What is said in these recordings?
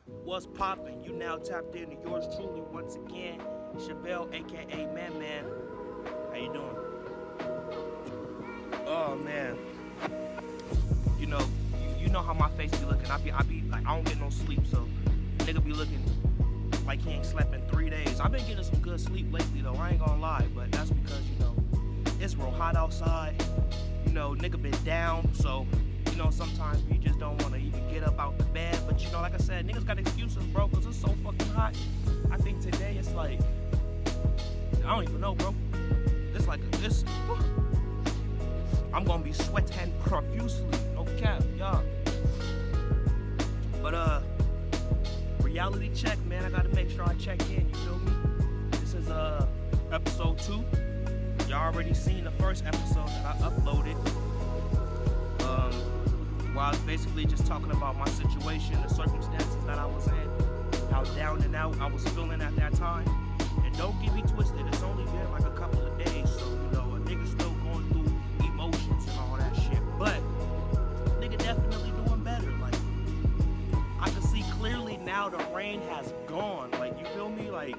What's poppin'? You now tapped into yours truly once again, Chevelle, aka Man Man. How you doing? Oh man, you know, you know how my face be looking. I be like, I don't get no sleep, so nigga be looking like he ain't slept in 3 days. I've been getting some good sleep lately though. I ain't gonna lie, but that's because it's real hot outside. Nigga been down, so sometimes you just don't want to even get up out the bed. But like I said, niggas got excuses, bro, because it's so fucking hot. I think today it's like, I don't even know, bro. It's like this. I'm gonna be sweating profusely, no cap, y'all. But reality check, man. I gotta make sure I check in. You feel me? This is episode 2. Y'all already seen the first episode that I uploaded. Where I was basically just talking about my situation, the circumstances that I was in, how down and out I was feeling at that time. And don't get me twisted, it's only been like a couple of days, so a nigga still going through emotions and all that shit. But nigga definitely doing better. Like, I can see clearly now the rain has gone. Like, you feel me? Like,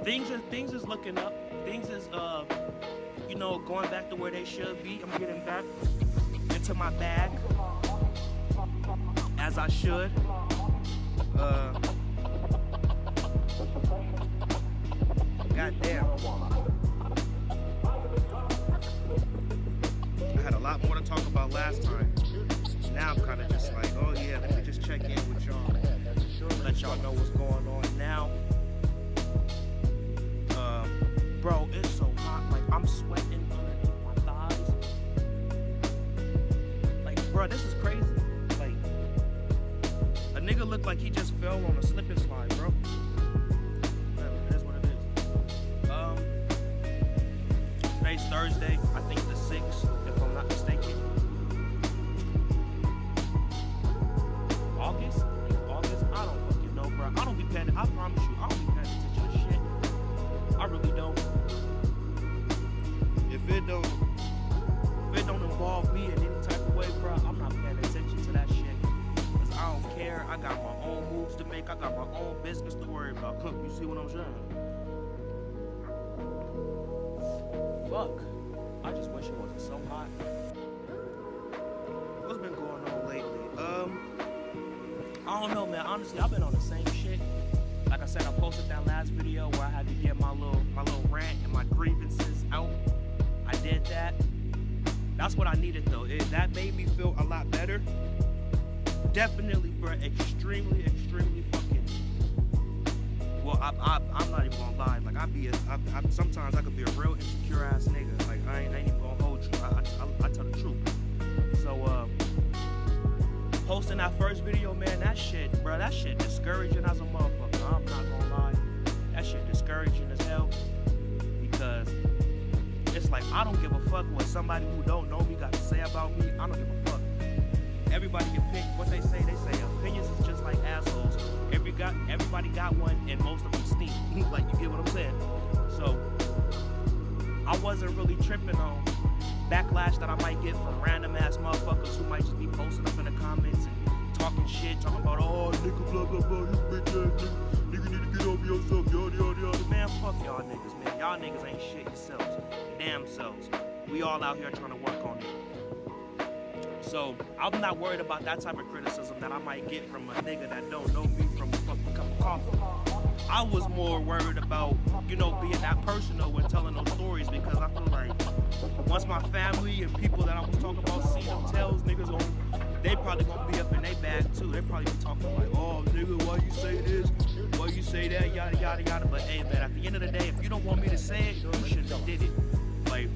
things is looking up. Things is going back to where they should be. I'm getting back into my bag as I should. Goddamn. I had a lot more to talk about last time. Now I'm kind of just like, oh yeah, let me just check in with y'all. Let y'all know what's going on now. Bro, it's so hot. Like, I'm sweating underneath my thighs. Like, bro, this is crazy. Like, a nigga looked like he just fell on a slip and slide, bro. It is what it is. Today's Thursday. I think the 6th, if I'm not mistaken. August? I think August? I don't fucking know, bro. I don't be paying. I promise you, I don't be paying attention to shit. I really don't. If it don't involve me in any type of way, bro, I'm not paying attention to that shit. Cause I don't care. I got my own moves to make. I got my own business to worry about. You see what I'm saying? Fuck. I just wish it wasn't so hot. What's been going on lately? I don't know, man. Honestly, I've been on the same shit. Like I said, I posted that last video where I had to get my little rant and my grievances out. I did that. That's what I needed though. That made me feel a lot better. Definitely, bro, extremely fucking. Well, I'm not even gonna lie. Like, sometimes I could be a real insecure ass nigga. Like, I ain't even gonna hold you. I tell the truth. So posting that first video, man, that shit discouraging as a motherfucker. I'm not gonna lie. That shit discouraging as hell. Because it's like, I don't give a fuck what somebody who don't know me got to say about me. I don't give a fuck. Everybody can pick what they say. Opinions is just like assholes. Everybody got one, and most of them stink. Like, you get what I'm saying? So I wasn't really tripping on backlash that I might get from random ass motherfuckers who might just be posting up in the comments and talking shit, talking about, oh, nigga, blah, blah, blah, you bitch ass nigga, nigga need to get over yourself, yada. Man, fuck y'all niggas, man. Y'all niggas ain't shit yourselves, your damn selves. We all out here trying to work on it. So I'm not worried about that type of criticism that I might get from a nigga that don't know me from a fucking cup of coffee. I was more worried about, being that person though when telling those stories, because I feel like once my family and people that I was talking about see them tells niggas on, they probably gonna be up in their bag too. They probably be talking like, oh nigga, why you say this? Why you say that? Yada yada yada. But hey man, at the end of the day, if you don't want me to say it, you shouldn't have did it. Like,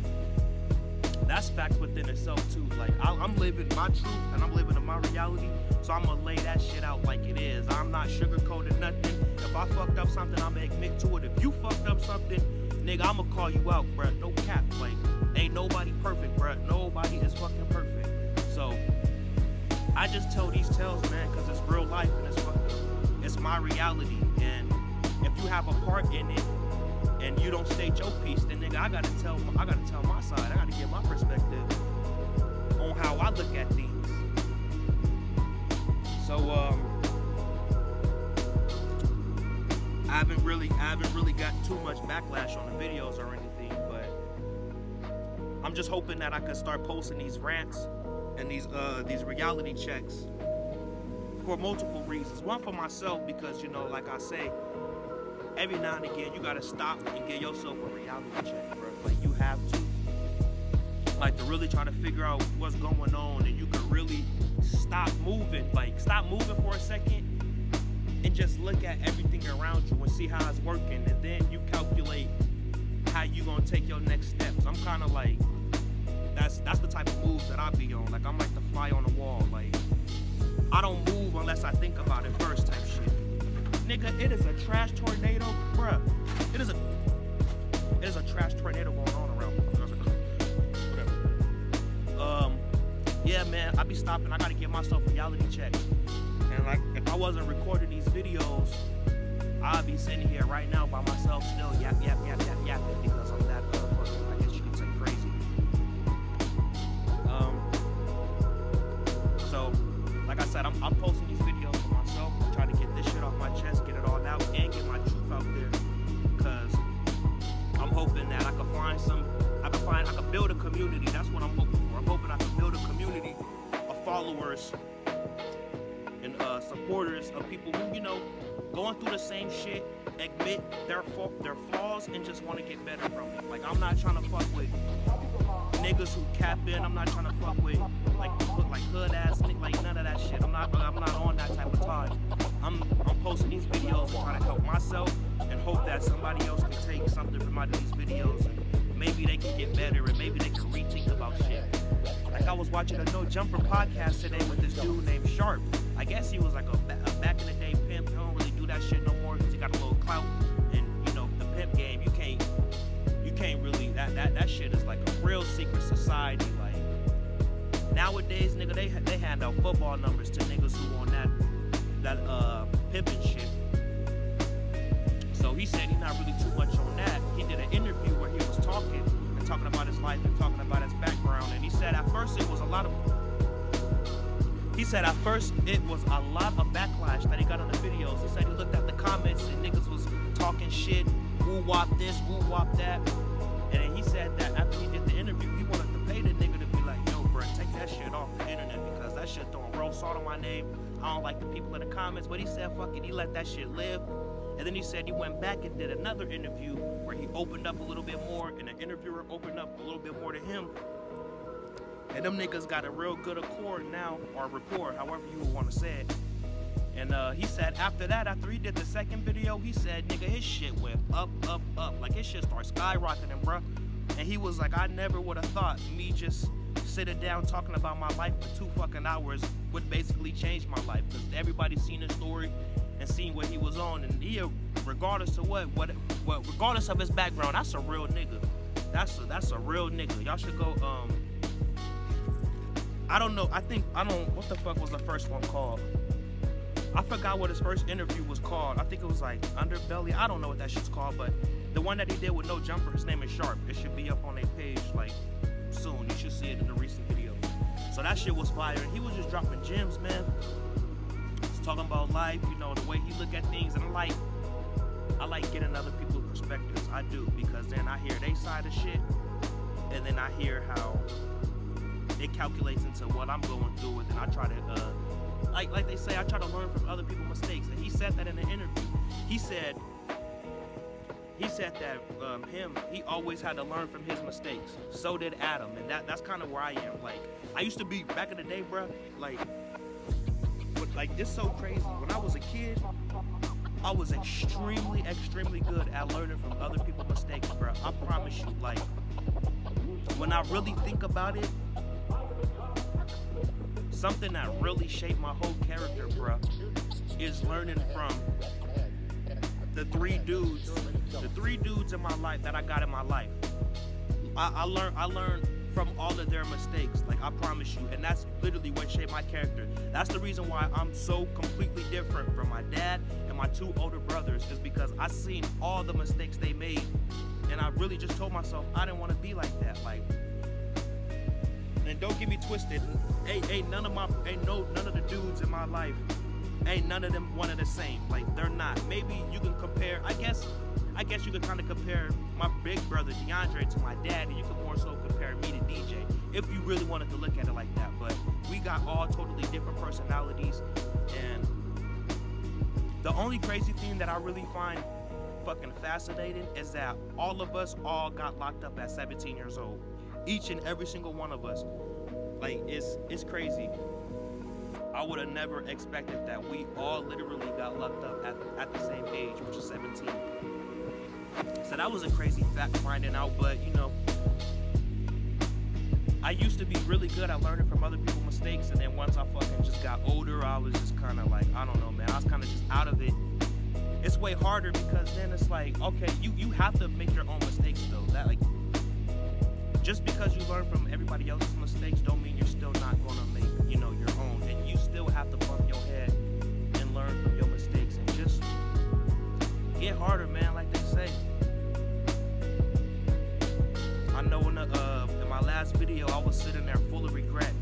that's facts within itself too. Like, I'm living my truth and I'm living in my reality. So I'm gonna lay that shit out like it is. I'm not sugarcoating nothing. If I fucked up something, I'ma admit to it. If you fucked up something, nigga, I'ma call you out, bruh. No cap. Like, ain't nobody perfect, bruh. Nobody is fucking perfect. So I just tell these tales, man, because it's real life and it's my reality. And if you have a part in it and you don't state your piece, then nigga, I gotta tell my side. I gotta give my perspective on how I look at things. So haven't really got too much backlash on the videos or anything, but I'm just hoping that I can start posting these rants and these reality checks for multiple reasons. One, for myself, because, you know, like I say, every now and again you gotta stop and give yourself a reality check, bro. Like, you have to, like, to really try to figure out what's going on, and you can really stop moving for a second and just look at everything around you and see how it's working, and then you calculate how you gonna take your next steps. I'm kind of like, that's the type of moves that I be on. Like, I'm like the fly on the wall. Like, I don't move unless I think about it first, type shit. Nigga, it is a trash tornado, bruh. It is a trash tornado going on around me. Whatever. Yeah, man, I be stopping. I gotta give myself a reality check. And like, if I wasn't recording these videos, I'd be sitting here right now by myself, still yapping because I'm that fucking, I guess you could say, crazy. So, like I said, I'm posting these videos for myself, trying to get this shit off my chest, get it all out, and get my truth out there. Because I'm hoping that I can build a community. That's what I'm hoping for. I'm hoping I can build a community of followers and supporters of people who, you know, going through the same shit, admit their flaws, and just want to get better from it. Like, I'm not trying to fuck with niggas who cap in. I'm not trying to fuck with like hood ass niggas, like none of that shit. I'm not on that type of time. I'm posting these videos and trying to help myself and hope that somebody else can take something from out of these videos, and maybe they can get better, and maybe they can rethink about shit. Like, I was watching a No Jumper podcast today with this dude named Sharp. I guess he was like a back in the day pimp. He don't really do that shit no more because he got a little clout. And, you know, the pimp game, you can't really, that shit is like a real secret society. Like, nowadays, nigga, they hand out football numbers to niggas who on that pimping shit. So he said he's not really too much on that. He did an interview where he was talking about his life and talking about his background, and he said at first it was a lot of backlash that he got on the videos. He said he looked at the comments and niggas was talking shit, woo-wop this, woo-wop that. And then he said that after he did the interview, he wanted to pay the nigga to be like, yo, bro, take that shit off the internet because that shit throwing real salt on my name. I don't like the people in the comments. But he said, fuck it, he let that shit live. And then he said he went back and did another interview where he opened up a little bit more, and the interviewer opened up a little bit more to him. And them niggas got a real good accord now, or rapport, however you want to say it. And he said after that, after he did the second video, he said, nigga, his shit went up. Like, his shit started skyrocketing, bruh. And he was like, I never would have thought me just sitting down talking about my life for 2 fucking hours would basically change my life. Because everybody's seen his story and seen what he was on. And he, regardless of regardless of his background, that's a real nigga. That's a real nigga. Y'all should go, I don't know, what the fuck was the first one called? I forgot what his first interview was called. I think it was like Underbelly. I don't know what that shit's called, but the one that he did with No Jumper, his name is Sharp. It should be up on their page like soon. You should see it in the recent video. So that shit was fire. And he was just dropping gems, man. He's talking about life, you know, the way he look at things. And I like getting other people's perspectives. I do, because then I hear their side of shit, and then I hear how it calculates into what I'm going through, and then I try to like they say, I try to learn from other people's mistakes. And he said that in the interview. He said that he always had to learn from his mistakes. So did Adam, and that's kind of where I am. Like, I used to be back in the day, bro. Like it's so crazy. When I was a kid, I was extremely good at learning from other people's mistakes, bro. I promise you. Like, when I really think about it, something that really shaped my whole character, bro, is learning from the three dudes in my life that I got in my life. I learned from all of their mistakes, like, I promise you, and that's literally what shaped my character. That's the reason why I'm so completely different from my dad and my 2 older brothers, is because I seen all the mistakes they made, and I really just told myself I didn't want to be like that. Like, and don't get me twisted, ain't none of the dudes in my life ain't none of them one of the same. Like, they're not. Maybe you can compare, I guess you could kind of compare my big brother DeAndre to my dad, and you could more so compare me to DJ if you really wanted to look at it like that. But we got all totally different personalities, and the only crazy thing that I really find fucking fascinating is that all of us all got locked up at 17 years old. Each and every single one of us. Like, it's crazy. I would have never expected that we all literally got locked up at the same age, which is 17. So that was a crazy fact finding out, but you know, I used to be really good at learning from other people's mistakes, and then once I fucking just got older, I was just kind of like, I don't know, man, I was kind of just out of it. It's way harder because then it's like, okay, you have to make your own mistakes though. That, like, just because you learn from everybody else's mistakes don't mean you're still not gonna make, you know, your own, and you still have to bump your head and learn from your mistakes and just get harder, man, like they say. I know in my last video, I was sitting there full of regret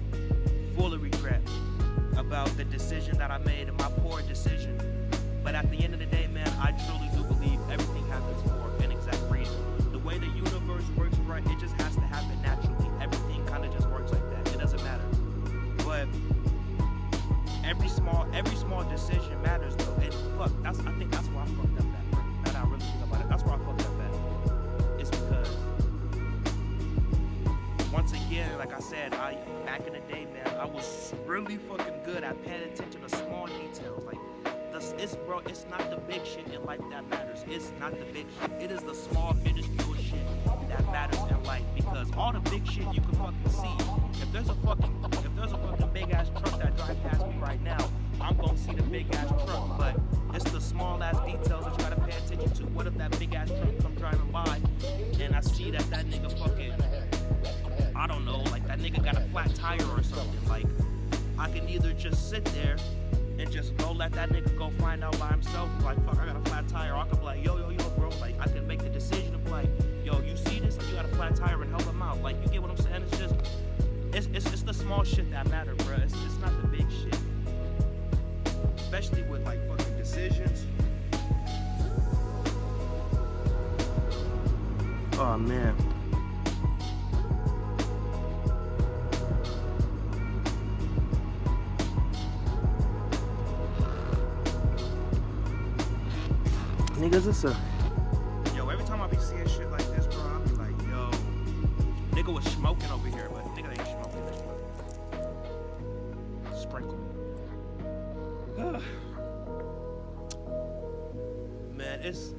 about the decision that I made and my poor decision. But at the end of the day, man, I truly do believe everything happens for an exact reason. The way the universe works, right, it just has to happen naturally. Everything kind of just works like that. It doesn't matter. But every small decision matters though. And fuck, I think that's why I fucked up that, bro. Now that I really think about it, that's why I fucked up that. It's because once again, like I said, back in the day, man, I was really fucking good at paying attention to small details. Like, it's not the big shit in life that matters. It's not the big shit. It is the small, minuscule shit that matters in life. Because all the big shit you can fucking see. If there's a fucking big ass truck that drives past me right now, I'm gonna see the big ass truck. But it's the small ass details that you gotta pay attention to. What if that big ass truck come driving by and I see that nigga fucking, I don't know, like that nigga got a flat tire or something. Like, I can either just sit there and just go let that nigga go find out by himself. Like, fuck, I got a flat tire. Or I could be like, yo, bro. Like, I can make the decision of like, yo, you see this? Like, you got a flat tire and help him out. Like, you get what I'm saying? It's just, it's the small shit that matter, bro. It's not the big shit. Especially with like fucking decisions. Oh man. Niggas, yo, every time I be seeing shit like this, bro, I be like, yo, nigga was smoking over here, but nigga ain't smoking this one. Sprinkle. Man, it's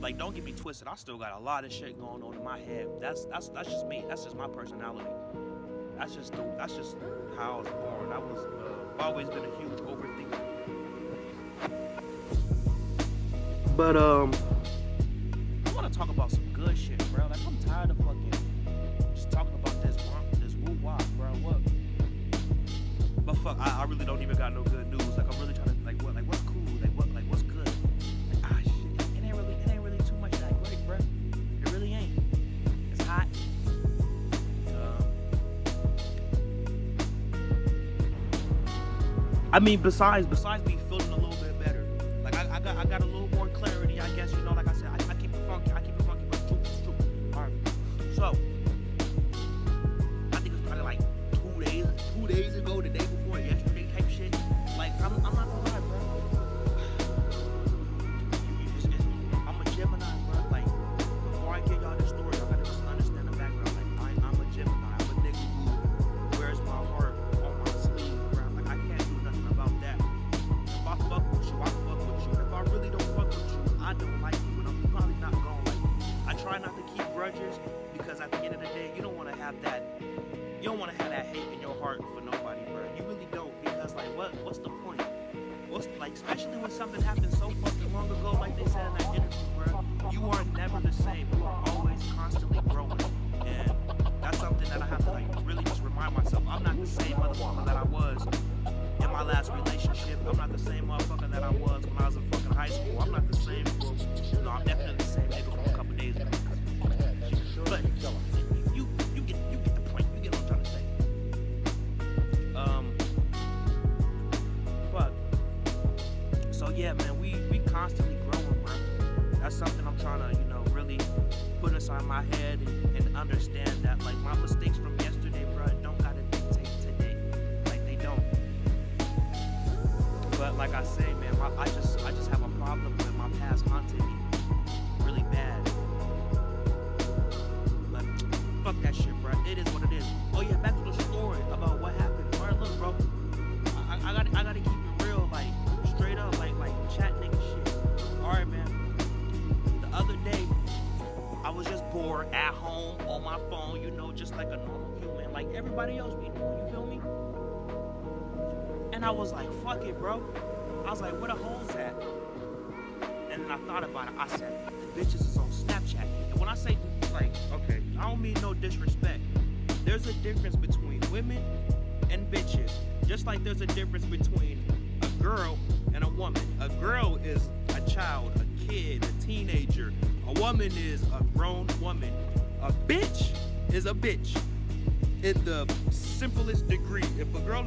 like, don't get me twisted, I still got a lot of shit going on in my head. That's just me. That's just my personality. That's just how I was born. I've always been a huge overthinker. But I want to talk about some good shit, bro. Like, I'm tired of fucking just talking about this woo-wah, bro. What? But fuck, I really don't even got no good news. Like, I'm really trying to what's cool? What's good? Like, shit, it ain't really too much that great, bro. It really ain't. It's hot. I mean, besides me feeling a little bit better, like I got a little more clarity, I guess, you know, like I said, I keep it funky, but it's true. Alright, so, I think it's probably like 2 days ago, the day before yesterday type shit, like, I'm not gonna lie, bro, I'm a Gemini, bro, like, before I get y'all this story, y'all gotta just understand the background, like, I'm a Gemini, I'm a nigga who wears my heart on my sleeve, bro, like, I can't do nothing about that. If I fuck with you, I fuck with you, and if I really don't fuck with you, I don't like you, and I'm probably not gonna like you. I try not to keep grudges, because at the end of the day, you don't want to have that hate in your heart for nobody, bro. You really don't, because like, what's the point? Especially when something happened so fucking long ago, like they said in that interview, bro. You are never the same. You are always constantly growing, and that's something that I have to like really just remind myself. I'm not the same motherfucker that I was in my last relationship. I'm not the same motherfucker that I was when I was in fucking high school. I'm not the same, bro. No, I'm definitely the same nigga from a couple days ago. But you get the point. You get what I'm trying to say. Fuck. So yeah, man, we constantly growing, bro. That's something I'm trying to, really put inside my head and understand that, like, my mistakes from yesterday, bro, don't gotta dictate today. Like, they don't. But like I say, man, I just have a problem with my past haunting me really bad. But fuck that shit, bro. It is what it is. Oh yeah, back to the story about what happened. Alright, look, bro. I gotta keep it real, like straight up, like chat nigga shit. Alright, man. The other day, I was just bored at home on my phone, just like a normal human, like everybody else be doing, you feel me? And I was like, fuck it, bro. I was like, where the hoes at? And then I thought about it. I said, the bitches is on Snapchat. And when I say, like, okay, I don't mean no disrespect. There's a difference between women and bitches. Just like there's a difference between a girl and a woman. A girl is a child, a kid, a teenager. A woman is a grown woman. A bitch is a bitch. In the simplest degree. If a girl,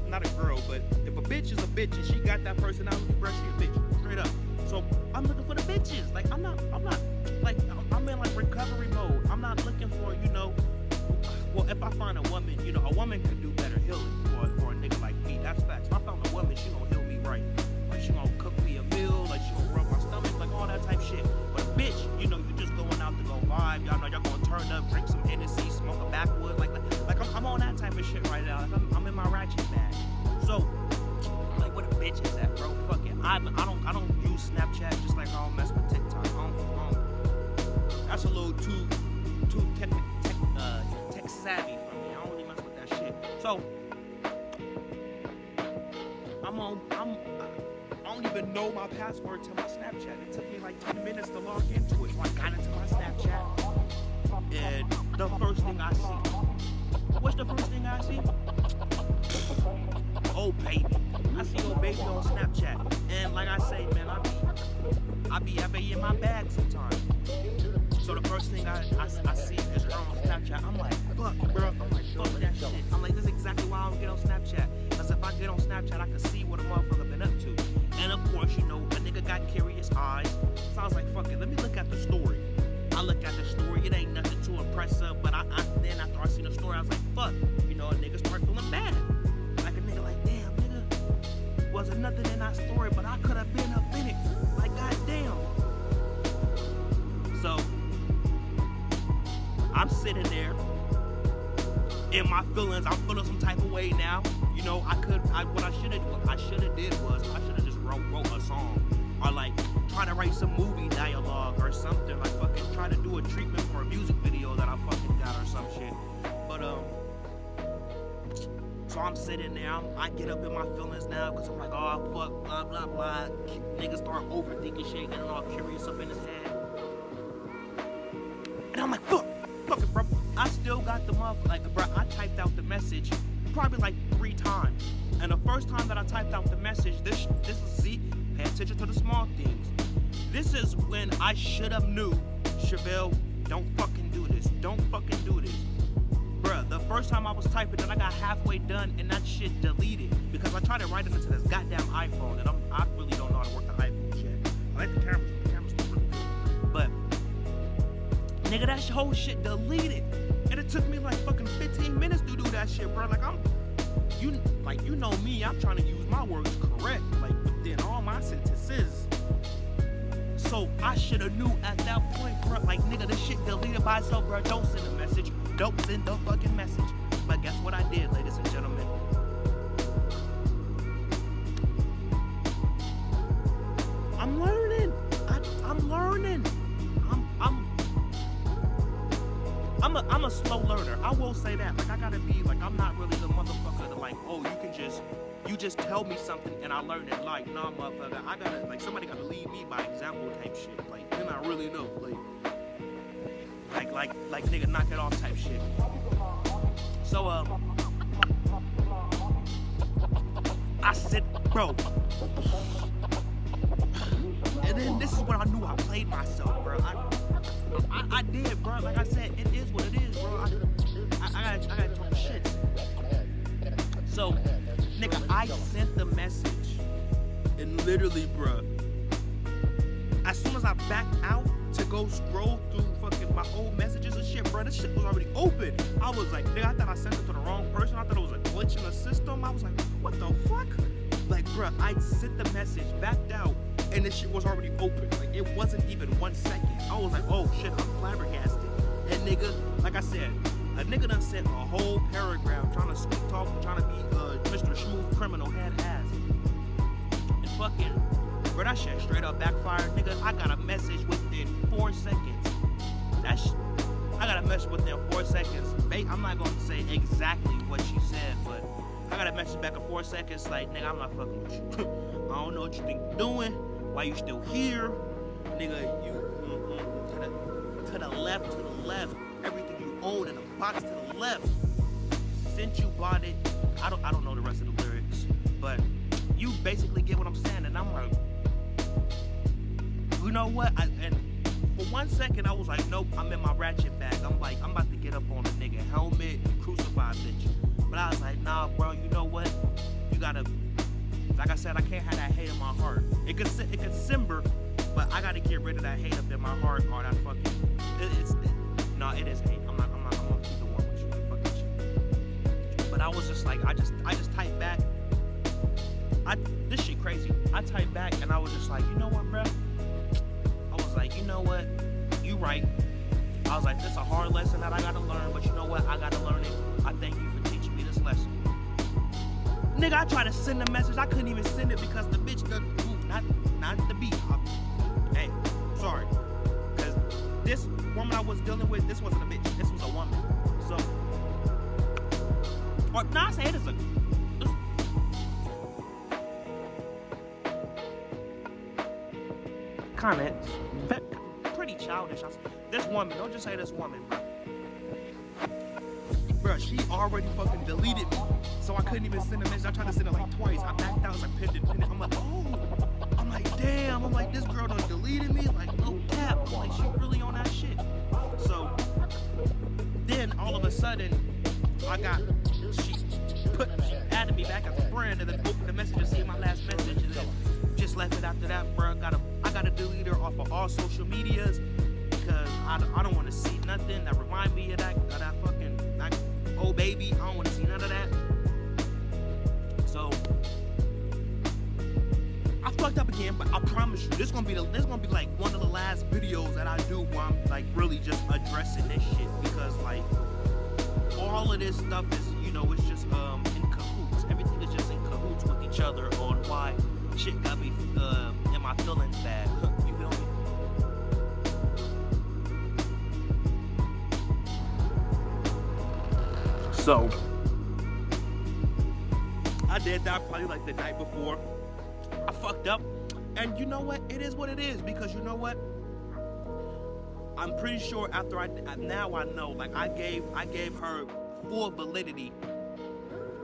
not a girl, but if a bitch is a bitch and she got that personality, bro, she a bitch. Straight up. So I'm looking for the bitches. Like I'm not like I'm in like recovery mode. I'm not looking for, well, if I find a woman, a woman could do better healing for a nigga like me. That's facts. If I found a woman, she gonna heal me right. Like she gonna cook me a meal, like she gonna rub my stomach, like all that type shit. But a bitch, you just going out to go vibe. Y'all know y'all gonna turn up, drink some Hennessy, smoke a backwood. Like I'm on that type of shit right now. Like I'm in my ratchet bag. So I'm like, where the bitch is at, bro? Fuck it. I don't use Snapchat, just like I don't mess with TikTok. I don't. That's a little too tech savvy for me. I don't really mess with that shit. So I don't even know my password to my Snapchat. It took me like 10 minutes to log into it. So I got into my Snapchat, and the first thing I see. What's the first thing I see? Oh baby. I see old baby on Snapchat. And like I say, man, I be in my bag sometimes. So the first thing I see is her on Snapchat. I'm like, fuck, bro. I'm like, fuck that shit. I'm like, this is exactly why I don't get on Snapchat. Because if I get on Snapchat, I can see what a motherfucker been up to. And of course, a nigga got curious eyes. So I was like, fuck it, let me look at the story. I look at the story, it ain't nothing too impressive. But then after I seen the story, I was like, fuck. A nigga start feeling bad. Like a nigga like, damn, nigga. Wasn't nothing in that story, but I could have been up in it. Like, goddamn. So I'm sitting there in my feelings. I'm feeling some type of way now. What I should have did was I should have just wrote a song, or like try to write some movie dialogue or something. Like fucking try to do a treatment for a music video that I fucking got or some shit. But so I'm sitting there. I get up in my feelings now because I'm like, oh fuck, blah blah blah. Niggas start overthinking shit, getting all curious up in his head. And I'm like, fuck it, bro. I still got the motherfucker. Like, bro, I typed out the message probably like 3 times. And the first time that I typed out the message, this is, see, pay attention to the small things. This is when I should have knew, Chevelle, don't fucking do this. Don't fucking do this. Bruh, the first time I was typing it, I got halfway done and that shit deleted. Because I tried to write it into this goddamn iPhone, and I really don't know how to work the iPhone shit. I like the camera's still really good. But nigga, that whole shit deleted. And it took me like fucking 15 minutes to do that shit, bro. Like you know me, I'm trying to use my words correct, like within all my sentences. So I should have knew at that point, bro. Like nigga, this shit deleted by itself, bro. Don't send a message. Don't send the fucking message. But guess what I did, ladies and gentlemen? I'm learning. I'm learning. I'm a slow learner. I will say that. Like I gotta be like, I'm not really the motherfucker that like, oh, you just tell me something and I learn it. Like, nah, motherfucker, I gotta like somebody gotta lead me by example type shit. Like, then I really know. Like nigga, knock it off type shit. So I said, bro. And then this is when I knew I played myself, bro. I did, bro. Like I said, it is what it is, bro. I gotta talk shit. So, nigga, I sent the message, and literally, bruh, as soon as I backed out to go scroll through fucking my old messages and shit, bruh, this shit was already open. I was like, nigga, I thought I sent it to the wrong person. I thought it was a glitch in the system. I was like, what the fuck? Like, bruh, I sent the message, backed out, and this shit was already open. Like, it wasn't even 1 second. I was like, oh shit, I'm flabbergasted. And nigga, like I said, a nigga done sent a whole paragraph trying to sweet talk, trying to be Mr. Smooth Criminal, had ass. And fucking, bro, that shit straight up backfired. Nigga, I got a message within 4 seconds. I got a message within 4 seconds. I'm not gonna say exactly what she said, but I got a message back in 4 seconds like, nigga, I'm not fucking with you. I don't know what you think you're doing. Why you still here? Nigga, you to the left. Everything you own in a box to the left. Since you bought it, I don't know the rest of the lyrics, but you basically get what I'm saying, and I'm like, you know what? And for 1 second, I was like, nope, I'm in my ratchet bag. I'm like, I'm about to get up on a nigga helmet and crucify a bitch. But I was like, nah, bro, you know what? You gotta, like I said, I can't have that hate in my heart. It could simmer, but I gotta get rid of that hate up in my heart, or that fucking, it is hate. I'm gonna keep the one with you. Fuck that shit. But I was just like, I just typed back. This shit crazy. I typed back and I was just like, you know what, bro? I was like, you know what? You right. I was like, this is a hard lesson that I gotta learn, but you know what? I gotta learn it. I thank you for teaching me this lesson. Nigga, I tried to send a message. I couldn't even send it because the bitch doesn't move, not the beat. Hey, sorry. Because this woman I was dealing with, this wasn't a bitch. This was a woman. So, or nah, I say it is a. Kind of pretty childish. This woman, don't just say this woman, bro. Bro, she already fucking deleted me, so I couldn't even send a message. I tried to send it like twice. I backed out. I was like, pinned it. I'm like, oh. I'm like, damn. I'm like, this girl done deleted me. Like, no cap. I'm like, she really on that shit. So then all of a sudden, she added me back as a friend, and then opened the message and see my last message, and then just left it after that, bro. I gotta delete her off of all social medias because I don't want to see nothing that remind me of that old baby. I don't want to see none of that. So I fucked up again, but I promise you, this gonna be like one of the last videos that I do where I'm like really just addressing this shit, because like all of this stuff is, it's just in cahoots. Everything is just in cahoots with each other on why shit got me in my feelings bad. You feel me? So I did that probably like the night before. I fucked up, and you know what? It is what it is, because you know what? I'm pretty sure after now I know, like I gave her full validity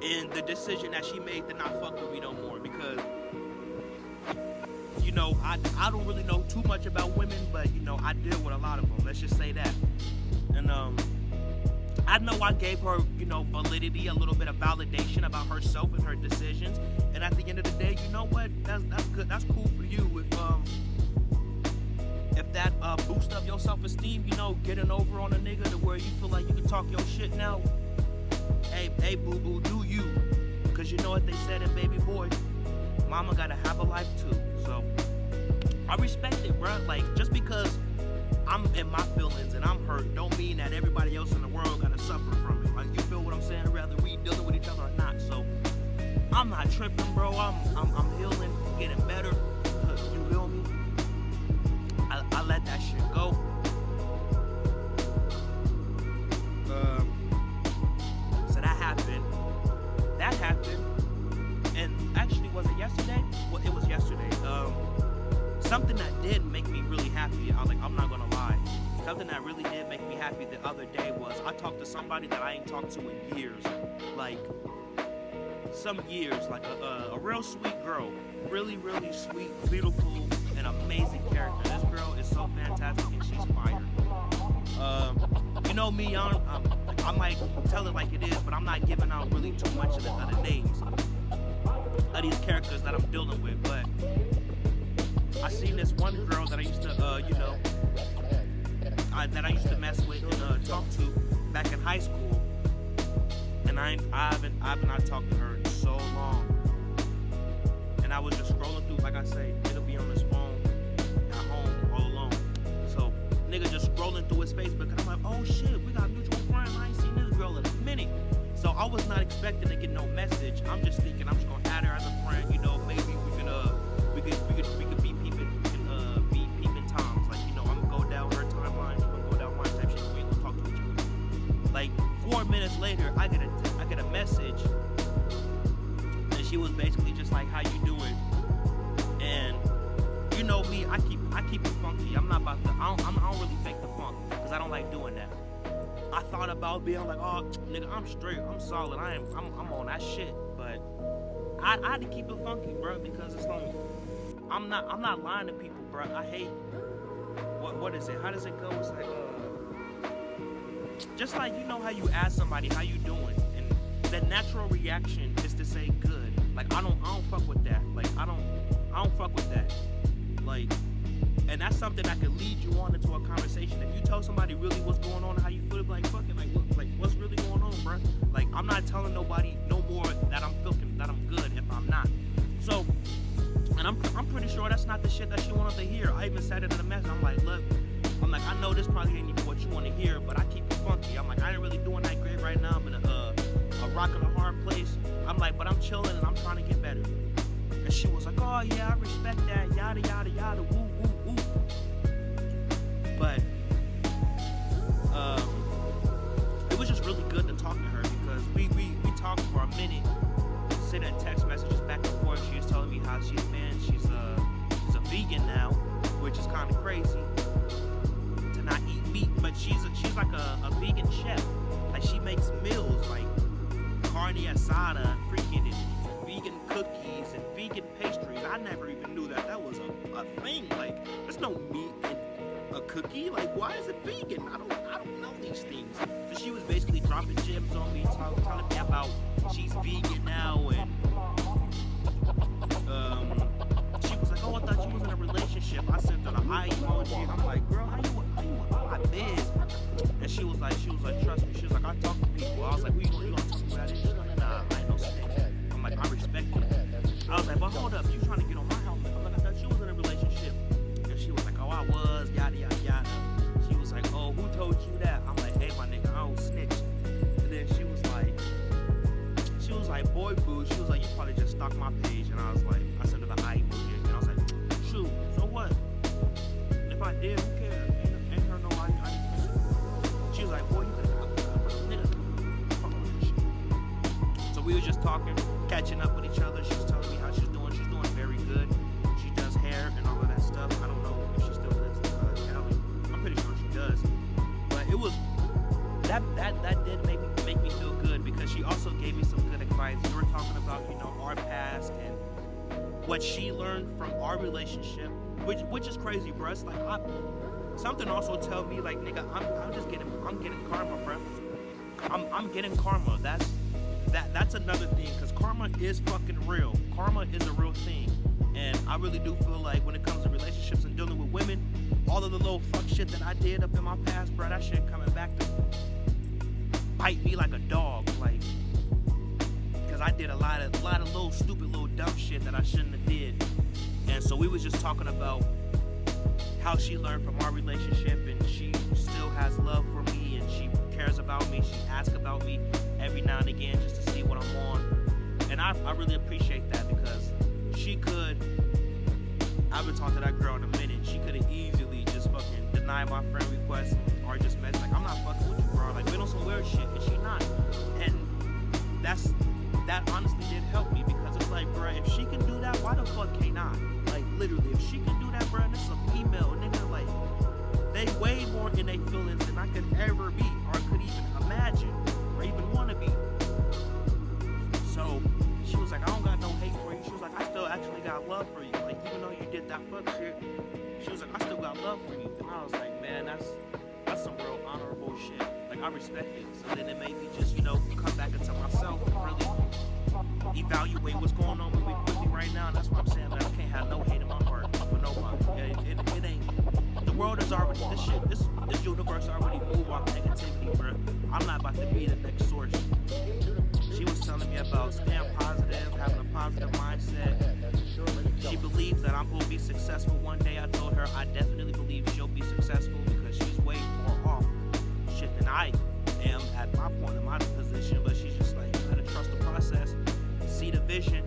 in the decision that she made to not fuck with me no more, because I don't really know too much about women, but I deal with a lot of them. Let's just say that. And I know I gave her, validity, a little bit of validation about herself and her decisions. And at the end of the day, you know what? That's good. That's cool for you. If that boosts up your self-esteem, getting over on a nigga to where you feel like you can talk your shit now. Hey, boo-boo, do you? Because you know what they said in Baby Boy? Mama gotta have a life too. So I respect it, bro. Like, just because I'm in my feelings and I'm hurt don't mean that everybody else in the world gotta suffer from it. Like, you feel what I'm saying? Rather we dealing with each other or not. So I'm not tripping, bro. I'm healing, getting better. You feel me? I let that shit go. So that happened. And actually, was it yesterday? Well, it was yesterday. Something that did make me really happy, I'm not gonna lie. Something that really did make me happy the other day was I talked to somebody that I ain't talked to in years. Like, some years. Like a real sweet girl. Really, really sweet, beautiful, and amazing character. This girl is so fantastic and she's fire. You know me, I might tell it like it is, but I'm not giving out really too much of the names of these characters that I'm dealing with. But I seen this one girl that I used to, that I used to mess with and talk to back in high school, and I've not talked to her in so long. And I was just scrolling through, like I say, nigga be on his phone at home all alone. So nigga just scrolling through his Facebook, and I'm like, oh shit, we got a mutual friend. I ain't seen this girl in a minute. So I was not expecting to get no message. I'm just thinking I'm just gonna add her as a friend. Maybe we could be peeping toms. Like, I'm gonna go down her timeline, she's gonna go down mine type shit. We ain't gonna talk to each other. Like 4 minutes later, I get a message, and she was basically just like, "How you doing?" And you know me, I keep it funky. I'm not about to. I don't really fake the funk because I don't like doing that. I thought about being like, "Oh, nigga, I'm straight, I'm solid, I'm on that shit," but I had to keep it funky, bro, because it's like I'm not lying to people, bro. I hate what is it? How does it go? It's like just like, how you ask somebody how you doing, and the natural reaction is to say good. Like I don't fuck with that. Like I don't fuck with that. Like, and that's something that could lead you on into a conversation. If you tell somebody really what's going on, how you feel, like fuck it, what's really going on, bro? Like I'm not telling nobody no more that I'm feeling that I'm good if I'm not. So, and I'm pretty sure that's not the shit that she wanted to hear. I even said it in the message. I'm like, look, I know this probably ain't even what you want to hear, but I keep it funky. I'm like, I ain't really doing that great right now. I'm in a rock and a hard place. I'm like, but I'm chilling and I'm trying to get better. And she was like, oh yeah, I respect that, yada yada yada, woo woo woo. But it was just really good to talk to her because we talked for a minute, sending text messages back and forth. She was telling me how she's a vegan now, which is kind of crazy to not eat meat. But she's like a vegan chef. Like she makes meals like carne asada and freaking vegan cookies and vegan pastries. I never even knew that was a thing. Like there's no meat in a cookie. Like why is it vegan? I don't know these things. So she was basically dropping gems on me, telling me about she's vegan now, and she was like, oh, I thought you was in a relationship. I sent her the eye emoji. I'm like, girl, how you my biz? And she was like, trust me. She was like, I talk to people. I was like, you gonna tell me that? She's like, nah, I ain't no snitch. I'm like, I respect it. I was like, but hold up, you trying to get on my helmet? I'm like, I thought you was in a relationship. And she was like, oh, I was, yada yada yada. She was like, oh, who told you that? I'm like, hey, my nigga, I don't snitch. And then she was like, boy, boo. She was like, you probably just stalked my page. And I was like, I sent her the eye emoji. And I was like, shoot, so what? If I did, who cares? Ain't her no eye. She was like, boy, you could have nigga. Fuck all that shit. So we was just talking, catching up with each other. She was telling me how she's doing. She's doing very good. She does hair and all of that stuff. I don't know if she still lives in Cali. I'm pretty sure she does. But it was that did make me feel good because she also gave me some good advice. We were talking about, our past and what she learned from our relationship, which is crazy, bro. It's like something also tell me like, nigga, I'm getting karma, bro. I'm getting karma. That's another thing, because karma is fucking real. Karma is a real thing. And I really do feel like when it comes to relationships and dealing with women, all of the little fuck shit that I did up in my past, bro, that shit coming back to bite me like a dog, like, because I did a lot of little stupid, little dumb shit that I shouldn't have did. And so we was just talking about how she learned from our relationship, and she still has love for me, and she cares about me. She asks about me every now and again just to see what I'm on. And I really appreciate that, because she could, I've been talking to that girl in a minute, she could have easily just fucking denied my friend request or just messaged like, I'm not fucking with you, bro. Like, been on some weird shit, and she not. And that honestly did help me, because it's like, bro, if she can do that, why the fuck can't I? Like, literally, if she can do that, bro, and this is a female, nigga, like, they way more in their feelings than I could ever be, or could even imagine, or even want to be. So, she was like, I don't got no hate for you. She was like, I still actually got love for you. Like, even though you did that fuck shit, she was like, I still got love for you. And I was like, man, that's some real honorable shit. Like, I respect it. So then it made me just, come back into myself and really evaluate what's going on with me right now. And that's what I'm saying, man. I can't have no hate in my heart for nobody. is already this universe already moved off negativity, bro. I'm not about to be the next source. She was telling me about staying positive, having a positive mindset. She believes that I'm gonna be successful one day. I told her I definitely believe she'll be successful because she's way more off shit than I am at my point in my position. But she's just like, you gotta trust the process, see the vision.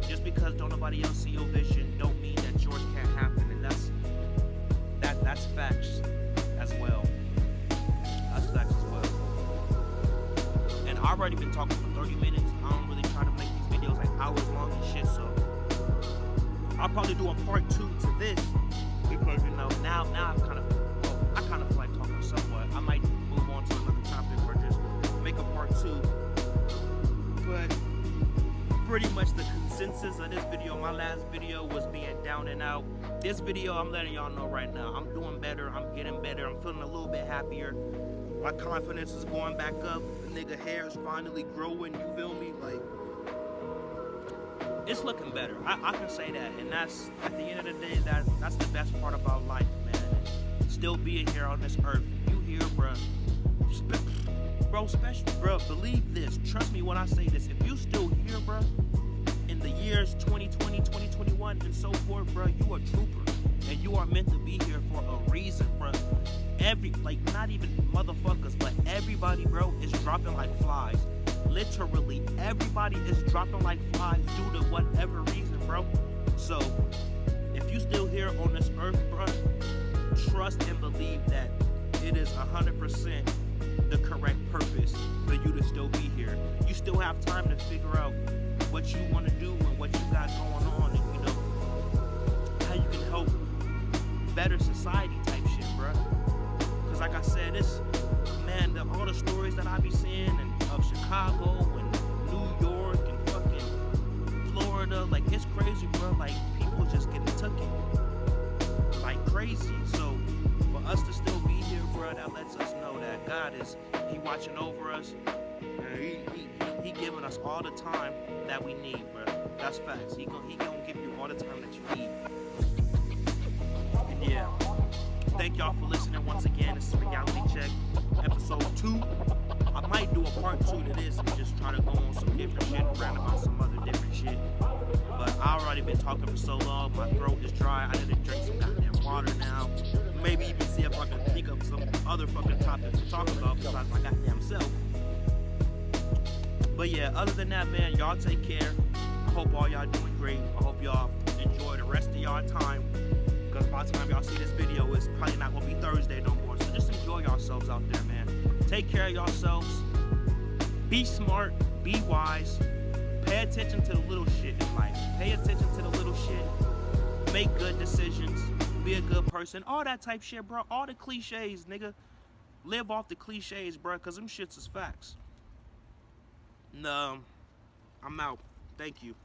Just because don't nobody else see your vision, don't mean that yours can't happen. And that's facts as well. That's facts as well. And I've already been talking for 30 minutes. I don't really try to make these videos like hours long and shit, so I'll probably do a part 2 to this because now I kind of feel like talking somewhat. I might move on to another topic or just make a part 2. But pretty much the consensus of this video, my last video, was being down and out. This video, I'm letting y'all know right now, I'm doing better, I'm getting better, I'm feeling a little bit happier. My confidence is going back up. The nigga hair is finally growing, you feel me? Like, it's looking better. I can say that. And that's, at the end of the day, that's the best part about life, man. And still being here on this earth. You here, bruh. Bro, believe this. Trust me when I say this. If you still here, bruh, in the years 2020, 2021, and so forth, bruh, you a trooper. And you are meant to be here for a reason, bruh. Not even motherfuckers, but everybody, bro, is dropping like flies. Literally, everybody is dropping like flies due to whatever reason, bro. So, if you still here on this earth, bro, trust and believe that it is 100% the correct purpose for you to still be here. You still have time to figure out what you want to do and what you got going on, and how you can help better society type shit, bro. Because like I said, all the stories that I be seeing of Chicago and New York and fucking Florida, like, it's crazy, bro. Like, people just getting taken like crazy. So for us to still be here, bro, that lets us know that God he watching over us, and he giving us all the time that we need, bro. That's facts. He gonna give you all the time that you need. And yeah, thank y'all for listening once again. This is Reality Check, episode 2. I might do a part 2 to this and just try to go on some different shit, rant about some other different shit. But I already been talking for so long, my throat is dry. I need to drink some goddamn water now. Maybe even see if I can think of some other fucking topics to talk about besides my goddamn self. But yeah, other than that, man, y'all take care. I hope all y'all doing great. I hope y'all enjoy the rest of y'all time. Because by the time y'all see this video, it's probably not going to be Thursday no more. So just enjoy yourselves out there, man. Take care of yourselves. Be smart. Be wise. Pay attention to the little shit in life. Pay attention to the little shit. Make good decisions. Be a good person. All that type shit, bro. All the cliches, nigga. Live off the cliches, bro, because them shits is facts. No, I'm out. Thank you.